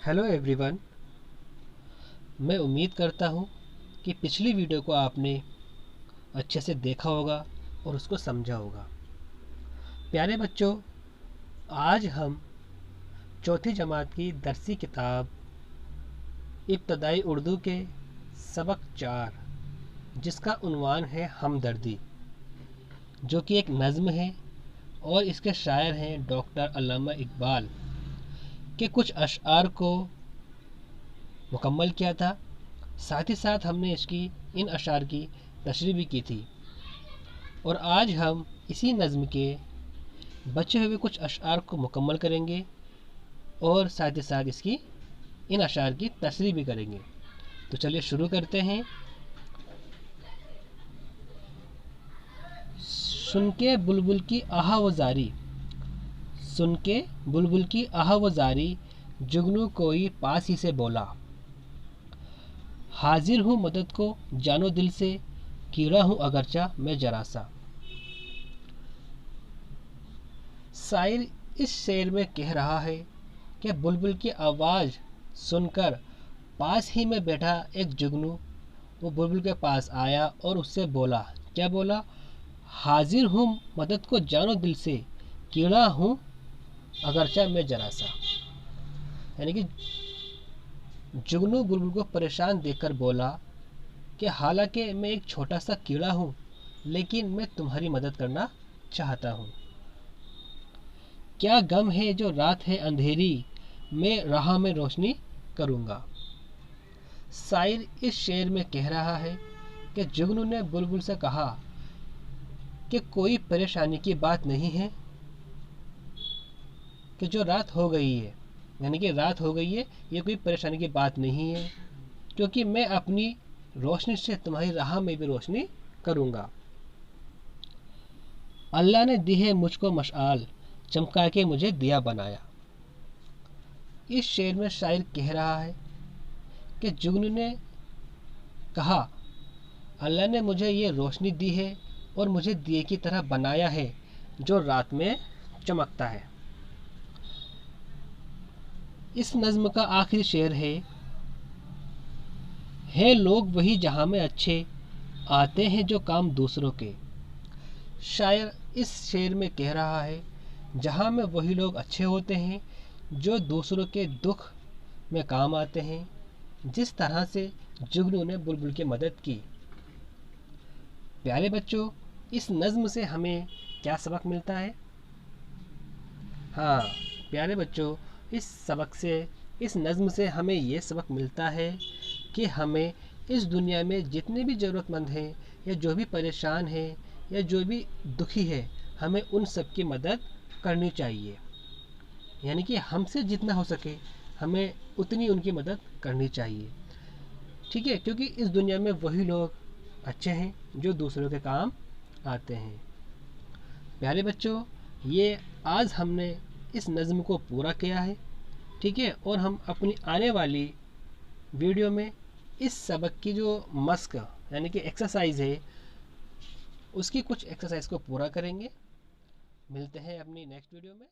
Hello everyone. मैं उम्मीद करता हूँ कि पिछली वीडियो को आपने अच्छे से देखा होगा और उसको समझा होगा। प्यारे बच्चों, आज हम चौथी जमात की दरसी किताब इब्तदाई उर्दू के सबक 4 जिसका उन्वान है हमदर्दी, जो कि एक नज़्म है और इसके शायर हैं डॉक्टर अल्लामा इकबाल के कुछ अशआर को मुकम्मल किया था। साथ ही साथ हमने इन अशार की तशरीह भी की थी और आज हम इसी नज़्म के बचे हुए कुछ अशार को मुकम्मल करेंगे और साथ ही साथ इन अशार की तशरीह भी करेंगे। तो चलिए शुरू करते हैं। सुन के बुलबुल की आह व जारी, सुन के बुलबुल की आह व जारी, जुगनू कोई पास ही से बोला। हाजिर हूँ मदद को जानो दिल से, कीड़ा हूँ अगरचा मैं जरा सा। शायर इस शेर में कह रहा है कि बुलबुल की आवाज़ सुनकर पास ही में बैठा एक जुगनू वो बुलबुल के पास आया और उससे बोला। क्या बोला? हाजिर हूँ मदद को जानो दिल से, कीड़ा हूँ अगरचा मैं जरा सा। यानी कि जुगनू बुलबुल को परेशान देखकर बोला कि हालांकि मैं एक छोटा सा कीड़ा हूँ, लेकिन मैं तुम्हारी मदद करना चाहता हूँ। क्या गम है जो रात है अंधेरी, मैं राह में रोशनी करूँगा। शायर इस शेर में कह रहा है कि जुगनू ने बुलबुल से कहा कि कोई परेशानी की बात नहीं है कि जो रात हो गई है, यानी कि रात हो गई है, ये कोई परेशानी की बात नहीं है, क्योंकि मैं अपनी रोशनी से तुम्हारी राह में भी रोशनी करूँगा। अल्लाह ने दी है मुझको मशाल, चमका के मुझे दिया बनाया। इस शेर में शायर कह रहा है कि जुगनू ने कहा, अल्लाह ने मुझे ये रोशनी दी है और मुझे दिए की तरह बनाया है जो रात में चमकता है। इस नज़्म का आखिरी शेर है लोग वही जहां में अच्छे, आते हैं जो काम दूसरों के। शायर इस शेर में कह रहा है जहां में वही लोग अच्छे होते हैं जो दूसरों के दुख में काम आते हैं, जिस तरह से जुगनू ने बुलबुल की मदद की। प्यारे बच्चों, इस नज़्म से हमें क्या सबक मिलता है? हाँ प्यारे बच्चों, इस नज़्म से हमें ये सबक मिलता है कि हमें इस दुनिया में जितने भी ज़रूरतमंद हैं या जो भी परेशान हैं या जो भी दुखी है, हमें उन सब की मदद करनी चाहिए। यानी कि हमसे जितना हो सके हमें उतनी उनकी मदद करनी चाहिए। ठीक है, क्योंकि इस दुनिया में वही लोग अच्छे हैं जो दूसरों के काम आते हैं। प्यारे बच्चों, ये आज हमने इस नज़्म को पूरा किया है। ठीक है, और हम अपनी आने वाली वीडियो में इस सबक की जो मस्क यानी कि एक्सरसाइज है, उसकी कुछ एक्सरसाइज को पूरा करेंगे। मिलते हैं अपनी नेक्स्ट वीडियो में।